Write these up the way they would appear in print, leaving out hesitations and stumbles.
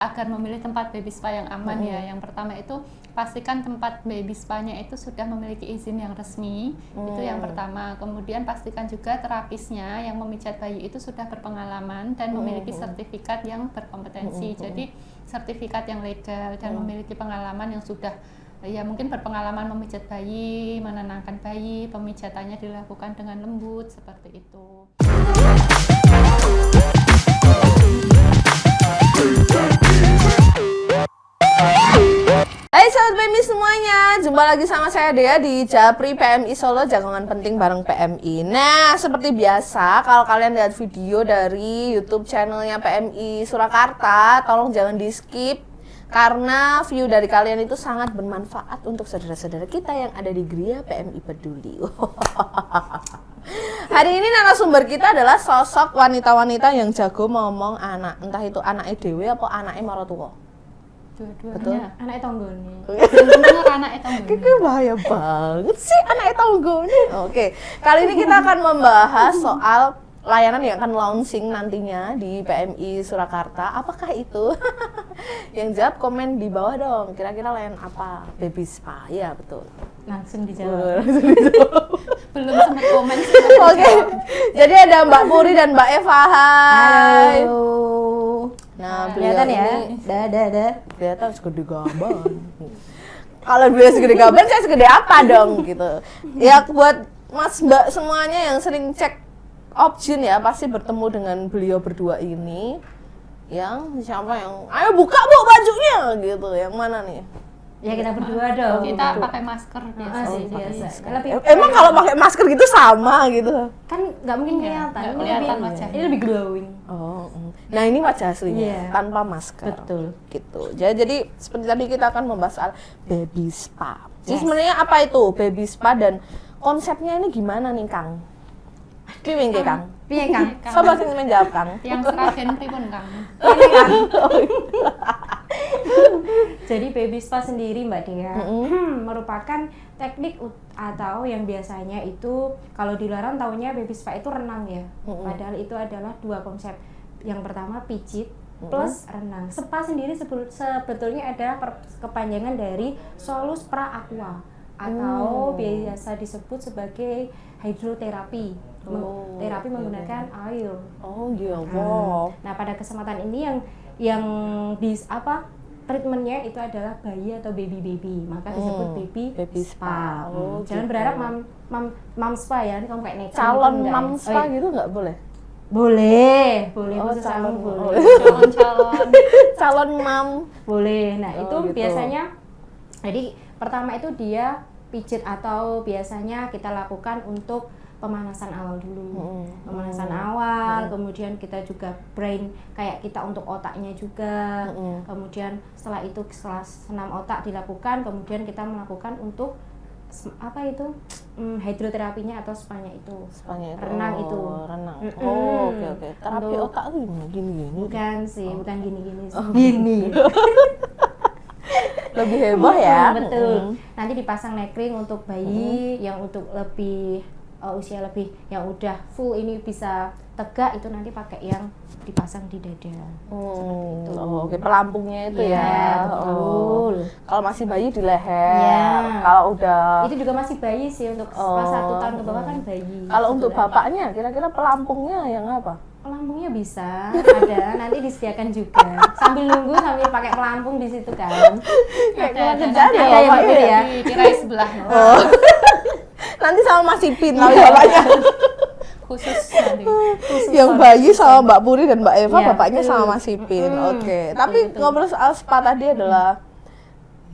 agar memilih tempat baby spa yang aman ya. Yang pertama itu pastikan tempat baby spa-nya itu sudah memiliki izin yang resmi. Itu yang pertama. Kemudian pastikan juga terapisnya yang memijat bayi itu sudah berpengalaman dan memiliki sertifikat yang berkompetensi. Jadi sertifikat yang legal dan memiliki pengalaman yang sudah ya mungkin berpengalaman memijat bayi, menenangkan bayi, pemijatannya dilakukan dengan lembut seperti itu. Hai Sobat PMI semuanya, jumpa lagi sama saya Dea di Japri PMI Solo, Jagongan Penting bareng PMI. Nah, seperti biasa, kalau kalian lihat video dari YouTube channelnya PMI Surakarta, tolong jangan di skip karena view dari kalian itu sangat bermanfaat untuk saudara-saudara kita yang ada di Gria PMI Peduli. Hari ini narasumber kita adalah sosok wanita-wanita yang jago ngomong anak, entah itu anaknya dewe apa anaknya marotua. Dua-duanya anak tonggone. Bener anak tonggone. Kayaknya bahaya banget sih anak tonggone. Oke, kali ini kita akan membahas soal layanan yang akan launching nantinya di PMI Surakarta. Apakah itu? Yang jawab komen di bawah dong. Kira-kira layanan apa? Baby spa. Ya, betul. Langsung dijawab. Belum sempat komen sih. Oke. Jadi ada Mbak Puri dan Mbak Eva. Hai. Halo. Nah, kelihatan ya? Dah. Kelihatan segede gaban. Kalau beliau segede gaban, saya segede apa dong gitu. Ya buat Mas Mbak semuanya yang sering cek option ya, pasti bertemu dengan beliau berdua ini. Yang siapa yang ayo buka Bu bajunya gitu. Yang mana nih? Ya kita berdua dong. Kita pakai masker biasa. Biasa. Emang kalau pakai masker gitu sama gitu. Kan nggak mungkin kelihatan. Nggak kelihatan wajahnya. Ini lebih glowing. Oh. Nah, ini wajah aslinya tanpa masker. Betul. Gitu. Jadi seperti tadi kita akan membahas soal baby spa. Jadi sebenarnya apa itu baby spa dan konsepnya ini gimana nih, Kang? Piye nggih, Kang? Piye, Kang? Coba sing menjawab, Kang. Yang Seragen pripun, Kang? Jadi baby spa sendiri Mbak Dea merupakan teknik atau yang biasanya itu kalau di luaran taunya baby spa itu renang ya. Padahal itu adalah dua konsep. Yang pertama pijit plus renang. Spa sendiri sebetulnya adalah kepanjangan dari solus pra aqua atau biasa disebut sebagai hidroterapi. Terapi menggunakan air. Oh iya. Nah, pada kesempatan ini yang treatmentnya itu adalah bayi atau baby, maka disebut baby spa. Jangan berharap mam spa ya, ini kamu kayak neceng. Calon mam spa gitu nggak boleh? Boleh Oh, calon boleh. Calon mam Boleh. Nah, itu gitu. biasanya jadi pertama itu dia pijit atau biasanya kita lakukan untuk pemanasan awal dulu. Pemanasan awal, kemudian kita juga brain kayak kita untuk otaknya juga. Kemudian setelah itu setelah senam otak dilakukan, kemudian kita melakukan untuk apa itu? Hidroterapinya atau spanya itu. Renang itu. Renang. Oh, oke. Terapi Untuk otak tuh gini. Bukan sih, bukan gini-gini sih. Gini. Lebih heboh ya. Betul. Nanti dipasang nekring untuk bayi yang untuk lebih usia lebih yang udah full ini bisa tegak, itu nanti pakai yang dipasang di dada. Oke, pelampungnya itu ya. Betul. Kalau masih bayi di leher. Ya. Kalau udah Itu juga masih bayi sih untuk pas 1 tahun ke bawah kan bayi. Kalau untuk bapaknya kira-kira pelampungnya yang apa? Pelampungnya bisa ada, nanti disediakan juga. Sambil nunggu sambil pakai pelampung di situ kan. Kayak Ada ya, yang betul ya. di tirai sebelah. Nanti sama Mas Ipin lah bapaknya. Khusus nanti. Yang bayi sama Mbak Puri dan Mbak Eva, Ya, bapaknya sama Mas Ipin. Oke. Tapi ngobrol soal spa tadi adalah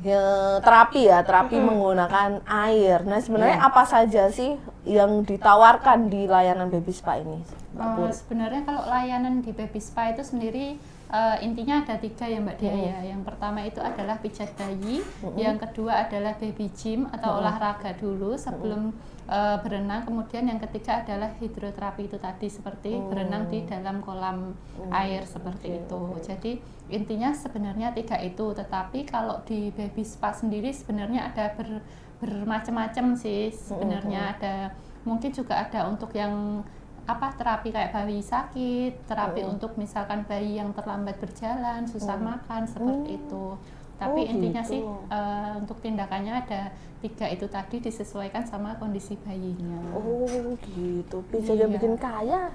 ya, terapi menggunakan air. Nah, sebenarnya apa saja sih yang ditawarkan di layanan baby spa ini? Sebenarnya kalau layanan di baby spa itu sendiri intinya ada 3 ya Mbak Dea ya. Yang pertama itu adalah pijat bayi, yang kedua adalah baby gym atau olahraga dulu sebelum berenang, kemudian yang ketiga adalah hidroterapi itu tadi seperti berenang di dalam kolam air seperti itu. Jadi intinya sebenarnya 3 itu, tetapi kalau di baby spa sendiri sebenarnya ada bermacam-macam sih sebenarnya. Ada mungkin juga ada untuk yang terapi kayak bayi sakit, terapi untuk misalkan bayi yang terlambat berjalan, susah makan seperti itu. Tapi intinya gitu. sih untuk tindakannya ada 3 itu tadi, disesuaikan sama kondisi bayinya. Oh gitu, pijat yang bikin kaya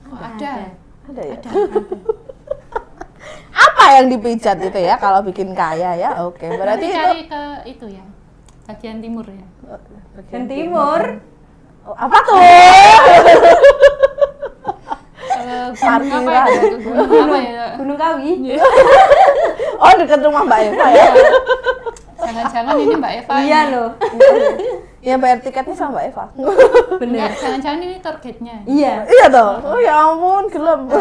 Ada. ada ya? Apa yang dipijat itu ya kalau bikin kaya ya? Oke, berarti Nanti itu cari ke itu ya, bagian timur ya. Dan timur. Oh, apa tuh? Gunung apa ya? Gunung apa ya? Gunung Kawi. Oh, dekat rumah Mbak Eva ya? Jangan-jangan ini Mbak Eva. Iya ini. loh. Ya bayar tiketnya sama Mbak Eva. Enggak, jangan-jangan ini targetnya. Iya. Iya toh. Oh ya ampun, gelem.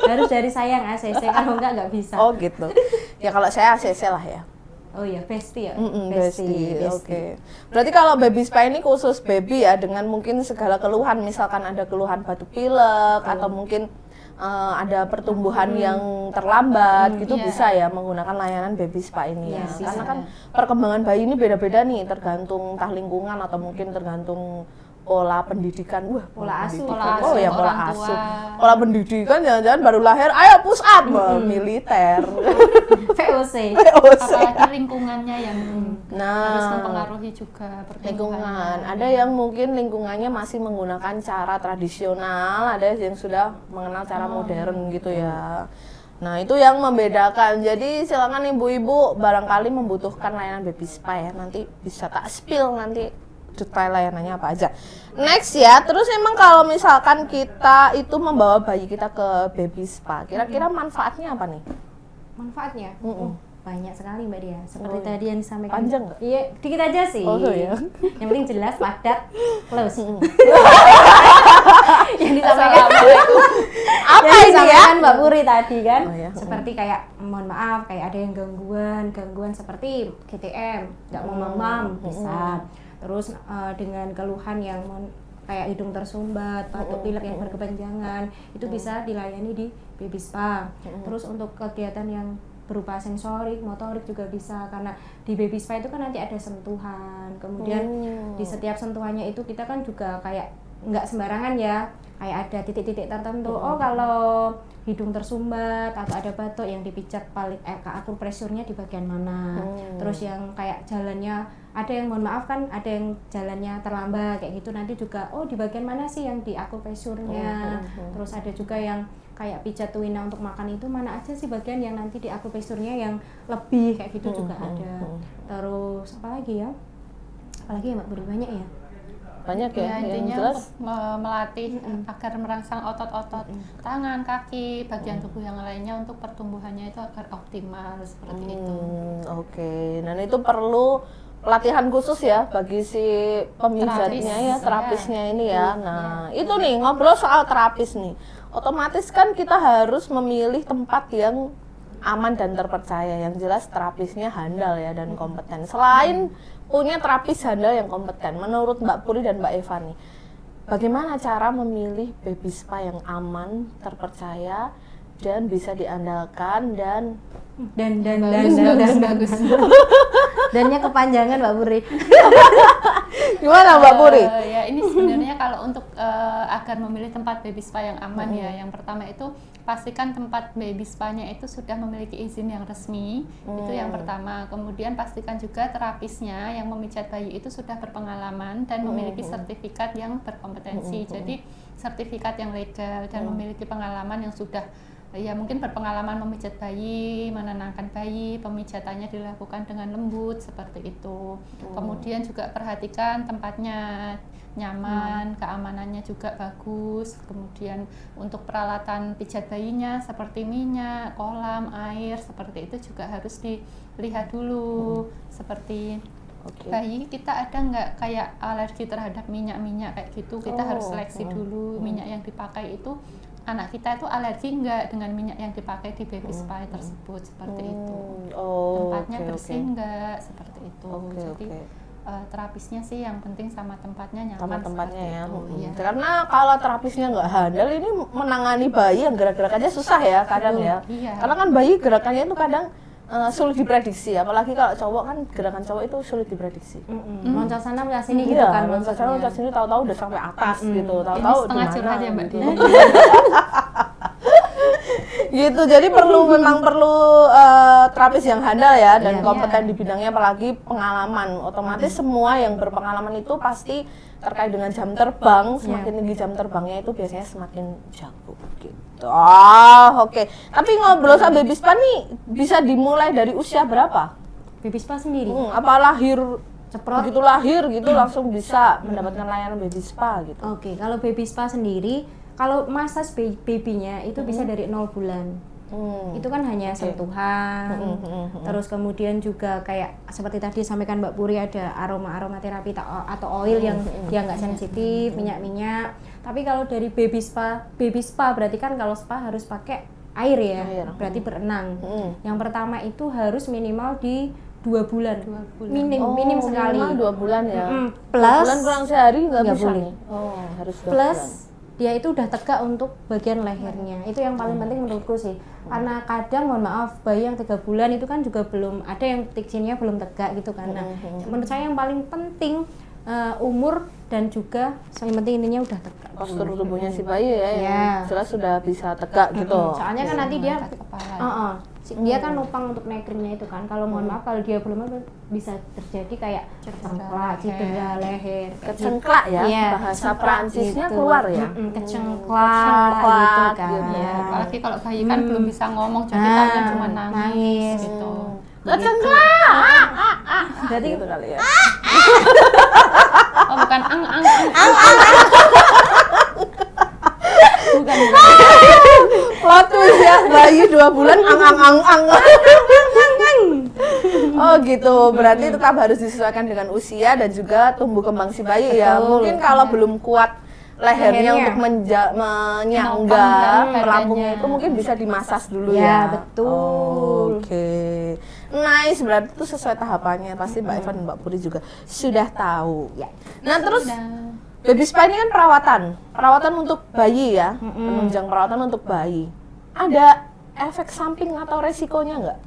Harus dari saya yang ACC, kalau enggak bisa. Oh gitu. Ya kalau saya ACC lah ya. Oh iya, Besti ya. Besti. Oke. Berarti kalau baby spa ini khusus baby ya, dengan mungkin segala keluhan, misalkan ada keluhan batuk pilek atau mungkin ada pertumbuhan yang terlambat gitu, iya. bisa ya menggunakan layanan baby spa ini ya. Iya, Karena bisa. kan perkembangan bayi ini beda-beda nih, tergantung entah lingkungan atau mungkin tergantung pola pendidikan. Wah, Pola asuh. pendidikan. Pola Oh ya, asuh pola orang tua. asuh. Pola pendidikan jangan-jangan baru lahir, ayo push up militer. VOC. Apalagi lingkungannya yang harus Nah, mempengaruhi juga lingkungan. pertumbuhannya. Ada yang mungkin lingkungannya masih menggunakan cara tradisional, ada yang sudah mengenal cara modern gitu ya. Nah, itu yang membedakan. Jadi silakan ibu-ibu barangkali membutuhkan layanan baby spa ya. Nanti bisa tak spill nanti detail layanannya apa aja. Next ya, terus emang kalau misalkan kita itu membawa bayi kita ke baby spa, kira-kira manfaatnya apa nih? Manfaatnya? Banyak sekali Mbak Dia. Seperti Oh, tadi yang disampaikan. panjang nggak? Iya, dikit aja sih. Oh, ya. Yang penting jelas, padat, close. Yang disampaikan Apa yang ini ya? disampaikan Mbak Puri tadi kan, Oh, ya. seperti kayak mohon maaf kayak ada yang gangguan seperti GTM, nggak mau mamam bisa. Terus dengan keluhan yang kayak hidung tersumbat, batuk pilek yang berkepanjangan, itu bisa dilayani di baby spa. Terus untuk kegiatan yang berupa sensorik, motorik juga bisa, karena di baby spa itu kan nanti ada sentuhan. Kemudian di setiap sentuhannya itu kita kan juga kayak nggak sembarangan ya, kayak ada titik-titik tertentu. Oh kalau hidung tersumbat atau ada batuk yang dipijat paling akupresurnya di bagian mana. Terus yang kayak jalannya ada yang mohon maaf kan ada yang jalannya terlambat kayak gitu, nanti juga oh di bagian mana sih yang di akupresurnya. Terus ada juga yang kayak pijat tuina untuk makan itu mana aja sih bagian yang nanti di akupresurnya yang lebih kayak gitu juga ada. Terus apalagi ya Mbak Budi, banyak ya. Banyak ya, Ya, yang intinya jelas. untuk melatih agar merangsang otot-otot tangan, kaki, bagian tubuh yang lainnya untuk pertumbuhannya itu agar optimal seperti itu. Oke, dan itu perlu pelatihan khusus ya bagi si pemijatnya ya, terapisnya ini ya. Nah, itu nih ngobrol soal terapis nih. Otomatis kan kita harus memilih tempat yang aman dan terpercaya. Yang jelas terapisnya handal ya dan kompeten. Selain punya terapis handal yang kompeten, menurut Mbak Puri dan Mbak Eva nih, bagaimana cara memilih baby spa yang aman, terpercaya, dan bisa diandalkan dan Bagus. dannya kepanjangan Mbak Puri. gimana Mbak Puri? Ya ini sebenarnya kalau untuk agar memilih tempat baby spa yang aman ya, yang pertama itu pastikan tempat baby spa-nya itu sudah memiliki izin yang resmi, itu yang pertama. Kemudian pastikan juga terapisnya yang memijat bayi itu sudah berpengalaman dan memiliki sertifikat yang berkompetensi. Jadi sertifikat yang legal dan memiliki pengalaman yang sudah ya mungkin berpengalaman memijat bayi, menenangkan bayi, pemijatannya dilakukan dengan lembut seperti itu. Kemudian juga perhatikan tempatnya nyaman, keamanannya juga bagus. Kemudian untuk peralatan pijat bayinya seperti minyak, kolam, air, seperti itu juga harus dilihat dulu. Seperti bayi kita ada nggak kayak alergi terhadap minyak-minyak kayak gitu, kita harus seleksi dulu minyak yang dipakai itu anak kita itu alergi nggak dengan minyak yang dipakai di baby spa tersebut, seperti itu. Tempatnya bersih nggak, seperti itu. Jadi terapisnya sih yang penting sama tempatnya nyaman. Sama tempatnya ya. Iya. Karena kalau terapisnya nggak handal ini menangani bayi yang gerak-gerak aja susah ya kadang ya. Iya. Karena kan bayi gerakannya itu kadang sulit diprediksi, apalagi kalau cowok kan gerakan cowok itu sulit diprediksi. Loncat sana loncat sini gitu Iya, kan loncat sana loncat sini tahu-tahu udah sampai atas gitu, Ini tahu-tahu di setengah curhat mana ya Mbak gitu. Dia. Gitu, jadi memang perlu terapis yang handal ya dan kompeten di bidangnya, apalagi pengalaman. Otomatis semua yang berpengalaman itu pasti terkait dengan jam terbang, semakin tinggi jam terbangnya itu biasanya semakin jago gitu. Oke. Tapi ngobrol sama baby spa nih bisa dimulai dari usia berapa? baby spa sendiri. Apa lahir Ceprot. begitu lahir gitu langsung bisa mendapatkan layanan baby spa gitu? Oke, kalau baby spa sendiri, kalau masa babynya itu bisa dari 0 bulan. Itu kan hanya sentuhan, terus kemudian juga kayak seperti tadi sampaikan Mbak Puri, ada aroma terapi atau oil yang nggak sensitif, minyak-minyak. Tapi kalau dari baby spa berarti kan kalau spa harus pakai air ya, berarti berenang. Yang pertama itu harus minimal di 2 bulan, minim sekali. Minimal 2 bulan ya. Plus 2 bulan kurang sehari nggak nggak bisa boleh. nih. Harus 2 Plus bulan. dia itu udah tegak untuk bagian lehernya. Itu yang paling penting menurutku sih. Karena kadang mohon maaf bayi yang 3 bulan itu kan juga belum ada yang tiksinnya belum tegak gitu kan. Nah, menurut saya yang paling penting umur dan juga yang penting ininya udah tegak. Postur tubuhnya si bayi ya, yang Ya. jelas sudah bisa tegak gitu. Soalnya kan nanti dia Angkat kepala. dia kan numpang untuk nekringnya itu kan. Kalau mohon maaf kalau dia belum bisa terjadi kayak cedera leher. Kecengklak ya, Iya, bahasa cengklak Perancisnya gitu. keluar ya. Kecengklak gitu kan. gitu. Ya. Apalagi kalau bayi kan belum bisa ngomong, jadi taunya cuma nangis gitu. Kecengklak. Berarti Gitu kali ya. Oh bukan ang. Bukan. Plot twist ya, bayi 2 bulan ang. Oh gitu, berarti tetap harus disesuaikan dengan usia dan juga tumbuh kembang si bayi ya. Mungkin kalau belum kuat lehernya untuk menyangga Menopang pelampungnya badannya. itu mungkin bisa dimasas dulu Ya, ya. betul. Oke. Nice, berarti itu sesuai tahapannya. Pasti Mbak Evan dan Mbak Puri juga sudah tahu. Ya. Nah, terus Nah, baby spa ini kan perawatan untuk bayi ya, penunjang perawatan untuk bayi. Ada efek samping atau resikonya nggak?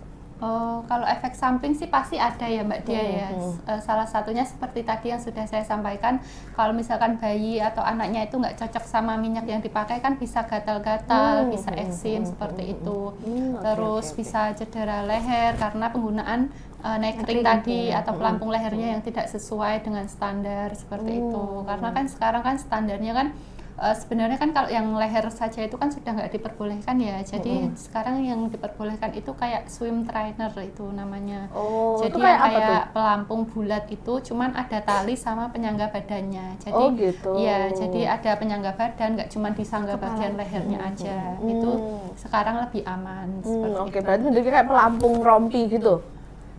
oh, kalau efek samping sih pasti ada ya Mbak Dia ya. Salah satunya seperti tadi yang sudah saya sampaikan, kalau misalkan bayi atau anaknya itu nggak cocok sama minyak yang dipakai kan bisa gatal-gatal, bisa eksim seperti itu. Terus bisa cedera leher karena penggunaan nekring tadi atau pelampung lehernya yang tidak sesuai dengan standar seperti itu. Karena kan sekarang kan standarnya kan sebenarnya kan kalau yang leher saja itu kan sudah nggak diperbolehkan ya. Jadi sekarang yang diperbolehkan itu kayak swim trainer itu namanya. Oh, Jadi itu yang kayak apa tuh? kayak pelampung bulat itu cuman ada tali sama penyangga badannya. Jadi Oh, gitu. iya, jadi ada penyangga badan, nggak cuma disangga bagian lehernya aja. Itu sekarang lebih aman seperti Oke, itu. berarti menjadi kayak pelampung rompi gitu.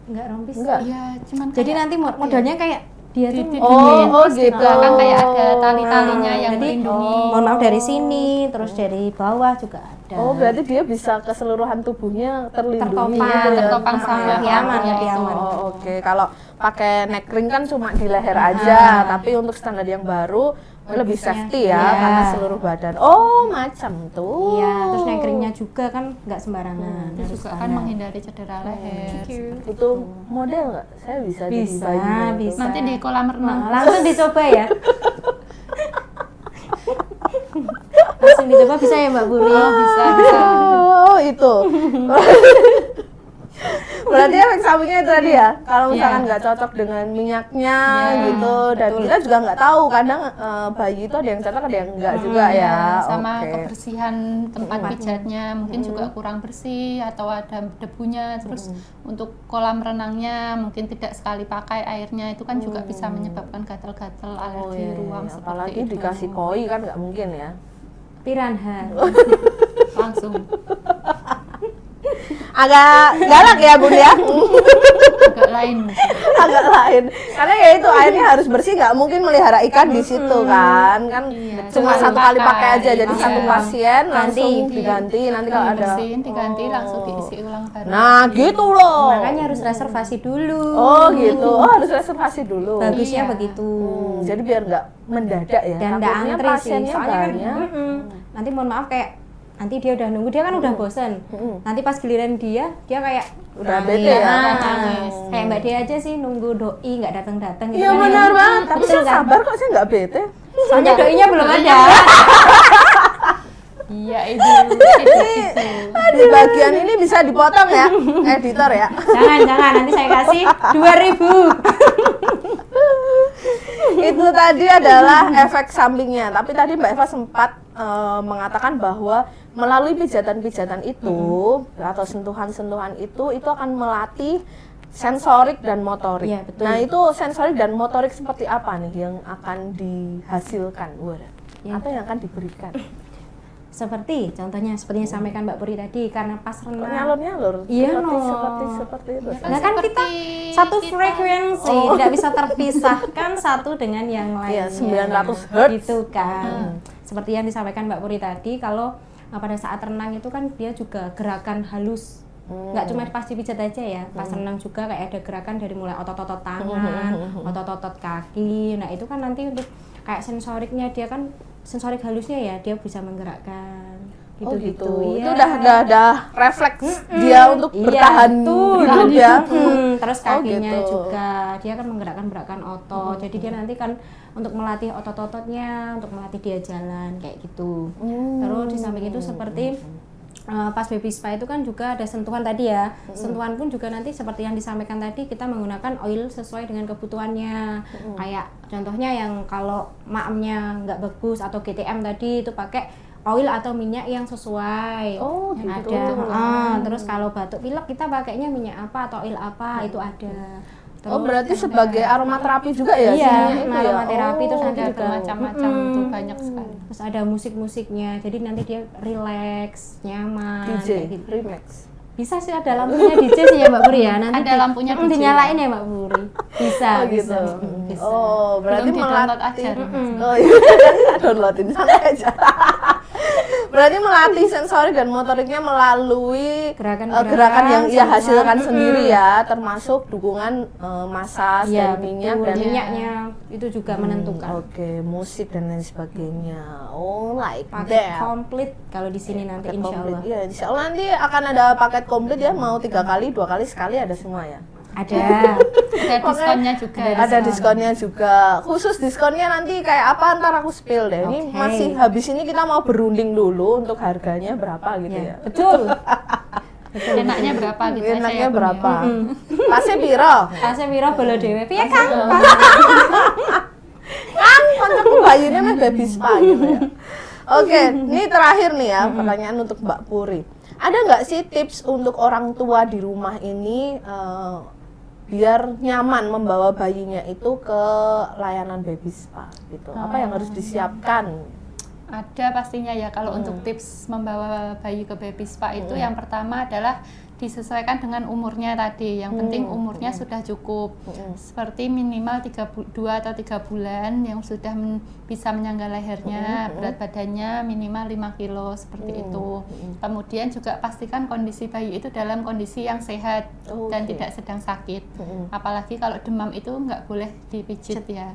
enggak rompis. Enggak. Iya, cuman Jadi kayak nanti modelnya kayak dia tuh Oh, terus di gitu. belakang kayak ada tali-talinya yang jadi melindungi. mohon maaf dari sini, terus dari bawah juga ada. Oh, berarti dia bisa keseluruhan tubuhnya terlindungi Tertopang, gitu ya. tertopang sama lebih aman, pelampungnya lebih itu. aman. Oh, oke. Kalau pakai neck ring kan cuma di leher aja, tapi untuk standar yang baru lebih safety ya, Iya. karena seluruh badan. Oh, macam tuh. Iya, terus nekringnya juga kan nggak sembarangan. Itu harus juga kan standar. menghindari cedera leher. Itu model nggak? Saya bisa jadi Bisa, bayinya itu. bisa. Nanti di kolam renang. Nah, langsung dicoba ya. Langsung dicoba bisa ya Mbak Puri? Oh, bisa. Oh, itu. Berarti efek sampingnya itu tadi ya. Kalau misalkan nggak cocok dengan minyaknya gitu, dan kita juga nggak tahu kadang bayi itu ada yang cocok ada yang enggak juga ya. Sama Oke. kebersihan tempat pijatnya mungkin juga kurang bersih atau ada debunya. Terus untuk kolam renangnya mungkin tidak sekali pakai airnya, itu kan juga bisa menyebabkan gatal-gatal alergi ruam seperti Apalagi itu. dikasih koi kan nggak mungkin ya. Piranha. Langsung Agak galak ya Bun ya. agak lain. Agak lain. Karena ya itu airnya harus bersih, nggak mungkin melihara ikan di situ kan. Kan Iya, cuma cuma satu kali pakai. pakai aja. Jadi Iya. satu pasien langsung Ganti. diganti nanti kalau ada. Bersihin, diganti, langsung diisi ulang baru. Nah, gitu loh. Makanya harus reservasi dulu. Oh, gitu. Oh, harus reservasi dulu. Bagusnya Iya. begitu. Jadi biar nggak mendadak ya. Dan nggak Takutnya antri sih. pasiennya Soalnya kan banyak. nanti mohon maaf kayak nanti dia udah nunggu, dia kan udah bosen. Nanti pas giliran dia kayak Udah nangis. bete ya? Nah, Nangis. kayak Mbak Dia aja sih nunggu doi nggak datang-datang gitu Iya kan. benar banget, tapi Betul saya kan? sabar kok, saya nggak bete. Soalnya doinya belum ada. Iya itu. Di bagian ini bisa dipotong ya, editor ya. Jangan, nanti saya kasih 2.000. Itu tadi adalah efek sampingnya. Tapi tadi Mbak Eva sempat mengatakan bahwa melalui pijatan-pijatan itu atau sentuhan-sentuhan itu akan melatih sensorik dan motorik. Iya, betul. Nah, itu sensorik dan motorik seperti apa nih yang akan dihasilkan? Ya. Atau yang akan diberikan? Seperti contohnya seperti yang sampaikan Mbak Puri tadi, karena pas Kok renang. nyalur-nyalur? Iya, seperti itu. Nah kan kita satu frekuensi, tidak bisa terpisahkan satu dengan yang lainnya. Iya, 900 Hz. Gitu kan. Seperti yang disampaikan Mbak Puri tadi, kalau pada saat renang itu kan dia juga gerakan halus. Nggak cuma pas dipijat aja ya, pas renang juga kayak ada gerakan dari mulai otot-otot tangan, otot-otot kaki. Nah itu kan nanti untuk kayak sensoriknya dia kan, sensorik halusnya ya dia bisa menggerakkan gitu-gitu. Itu Iya. udah refleks dia untuk bertahan hidup ya. Terus kakinya gitu. juga dia kan menggerakkan otot. Jadi dia nanti kan untuk melatih otot-ototnya, untuk melatih dia jalan kayak gitu. Terus di samping itu seperti pas baby spa itu kan juga ada sentuhan tadi ya. Sentuhan pun juga nanti seperti yang disampaikan tadi, kita menggunakan oil sesuai dengan kebutuhannya. Kayak contohnya yang kalau maemnya nggak bagus atau GTM tadi itu pakai oil atau minyak yang sesuai. Oh, Yang gitu. ada. Terus kalau batuk pilek kita pakainya minyak apa atau oil apa itu ada. Oh, berarti sebagai aromaterapi juga ya? Iya, sininya itu ya? aromaterapi terus Oh, nanti Ada ada bermacam-macam tuh, banyak sekali. Terus ada musik-musiknya, jadi nanti dia relax, nyaman, DJ, kayak gitu. remix. Bisa sih ada lampunya DJ sih ya Mbak Puri ya. Nanti Ada lampunya DJ. dinyalain ya Mbak Puri. Bisa, Oh, gitu. bisa. Bisa. Oh, berarti Belum di-download melatih. aja. Oh iya, kan downloadin santai aja. Berarti melatih sensorik dan motoriknya melalui gerakan yang ia hasilkan sendiri ya, termasuk dukungan massas Iya, dari minyak betul. dan minyaknya itu juga menentukan. Oke, musik dan lain sebagainya. Oh, like Paket that. komplit kalau di sini nanti Paket insya komplit. Allah. Iya, insya Allah nanti akan ada paket komplit ya, mau 3 kali, 2 kali, sekali ada semua ya. Ada. Ada diskonnya juga. Ada diskonnya juga. Khusus diskonnya nanti kayak apa ntar aku spill deh. Ini Oke. masih habis ini kita mau berunding dulu untuk harganya berapa gitu ya. Betul. Enaknya berapa gitu aja Enaknya ya, Bun, berapa? ya. Pasnya piro? Kasih Miro bolo dewe. Piye Kang? Kan koncoku bayine meh baby spa gitu ya. Oke, ini terakhir nih ya pertanyaan untuk Mbak Puri. Ada nggak sih tips untuk orang tua di rumah ini biar nyaman membawa bayinya itu ke layanan baby spa gitu? Apa yang harus disiapkan? Ada pastinya ya kalau untuk tips membawa bayi ke baby spa itu yang pertama adalah disesuaikan dengan umurnya tadi. Yang penting umurnya sudah cukup. Seperti minimal 2 atau 3 bulan yang sudah bisa menyangga lehernya, berat badannya minimal 5 kilo seperti itu. Kemudian juga pastikan kondisi bayi itu dalam kondisi yang sehat dan tidak sedang sakit. Apalagi kalau demam itu nggak boleh dipijit ya.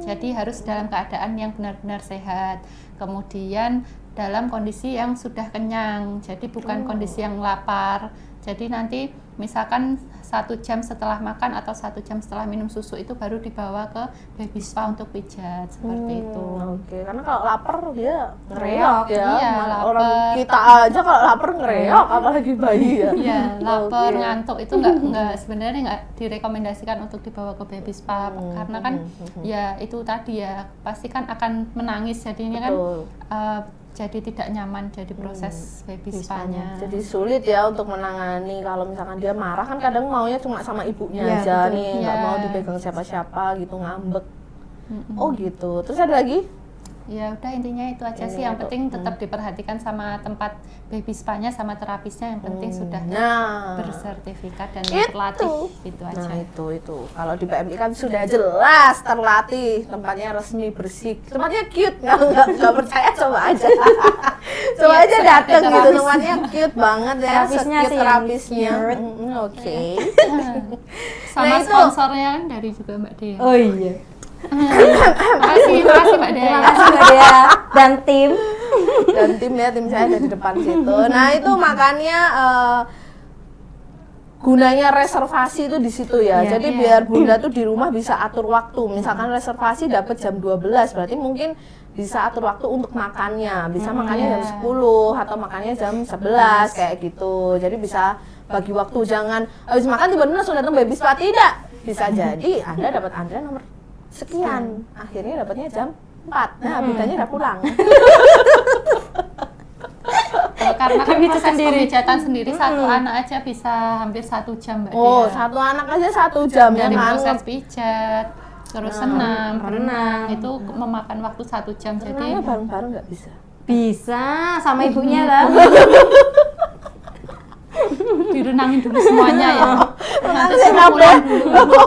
Jadi harus dalam keadaan yang benar-benar sehat. Kemudian dalam kondisi yang sudah kenyang, jadi bukan kondisi yang lapar. Jadi nanti misalkan 1 jam setelah makan atau 1 jam setelah minum susu itu baru dibawa ke baby spa untuk pijat seperti itu. Oke, karena kalau lapar dia Ngereok, ngereok ya. iya, Orang lapar. kita aja kalau lapar ngereok, apalagi bayi ya. Iya, lapar, Oke. ngantuk itu nggak sebenarnya nggak direkomendasikan untuk dibawa ke baby spa karena kan ya itu tadi ya pasti kan akan menangis jadinya kan Betul. jadi tidak nyaman jadi proses baby spa-nya. Jadi sulit ya untuk menangani kalau misalkan dia marah kan kadang maunya cuma sama ibunya Iya, aja betul. nih, nggak Iya. mau dipegang siapa-siapa gitu, ngambek. Oh gitu. Terus ada lagi? Ya udah intinya itu aja sih, yang penting tetap diperhatikan sama tempat baby spa-nya sama terapisnya, yang penting sudah Nah, bersertifikat dan Itu. terlatih itu aja. nah itu. Kalau di PMI kan sudah jelas terlatih, tempatnya resmi, bersih, tempatnya cute. Nggak percaya coba aja. Coba Iya, aja ada dateng gitu, terapis. tempatnya cute banget ya. Terapisnya se-cute sih yang terapisnya. cute. Oke. Sama Nah, itu- sponsornya kan dari juga Mbak Dea. Oh iya. Makasih Mbak Dea. Terima kasih Mbak Dea dan tim. Dan tim ya, tim saya ada di depan situ. Nah itu makanya gunanya reservasi itu di situ ya. Iya. Jadi biar Bunda tuh di rumah bisa atur waktu. Misalkan reservasi dapat jam 12, berarti mungkin bisa atur waktu untuk makannya. Bisa makannya jam 10 atau makannya jam 11 kayak gitu. Jadi bisa bagi waktu, jangan habis makan tiba-tiba langsung datang baby spa, tidak. Bisa jadi Anda dapat antrian nomor sekian. Akhirnya dapatnya jam 4. Nah, Bundanya udah pulang. Karena kan Pijat proses sendiri. pemijatan sendiri satu anak aja bisa hampir 1 jam Mbak Oh, Dea. satu anak aja 1 jam ya Dari kan? proses pijat, terus senam, renang. itu memakan waktu 1 jam. Jadi Renangnya bareng-bareng nggak bisa. Bisa sama ibunya lah. direnangin dulu semuanya ya. Nanti Renang suruh pulang dulu. dulu.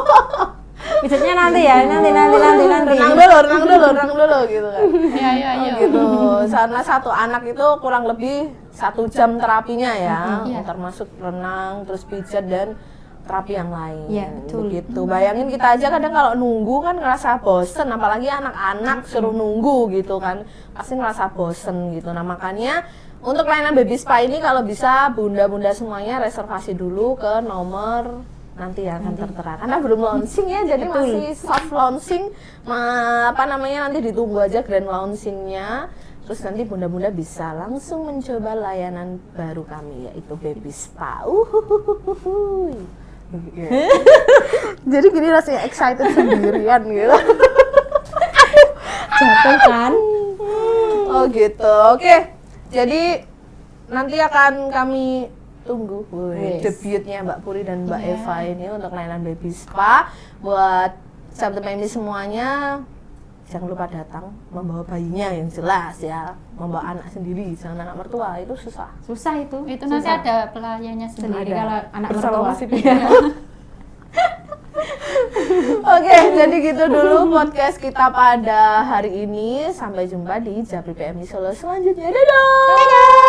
Pijatnya nanti ya, nanti. renang dulu gitu kan. Ayo. Gitu. Karena satu anak itu kurang lebih 1 jam terapinya ya, Iya. termasuk renang, terus pijat dan terapi yang lain. Iya, betul. Begitu. Bayangin kita aja kadang kalau nunggu kan ngerasa bosen, apalagi anak-anak suruh nunggu gitu kan, pasti ngerasa bosen gitu. Nah makanya untuk layanan baby spa ini kalau bisa bunda-bunda semuanya reservasi dulu ke nomor nanti ya akan tertera, karena belum launching ya, jadi masih soft launching. Nanti ditunggu aja grand launchingnya, terus nanti bunda-bunda bisa langsung mencoba layanan baru kami yaitu baby spa. Jadi gini rasanya excited sendirian gitu. Jatuh kan? Oh gitu, oke. Jadi nanti akan kami tunggu Yes. debutnya Mbak Puri dan Mbak Eva ini untuk layanan baby spa. Buat sahabat PMI semuanya, jangan lupa datang membawa bayinya yang jelas ya, membawa anak sendiri, jangan anak mertua, itu susah. Susah itu. Itu nanti ada pelayannya sendiri. Sendiri kalau anak Bersama mertua. Mas Ibu. Oke, jadi gitu dulu podcast kita pada hari ini. Sampai jumpa di Japri PMI Solo selanjutnya. Dadah!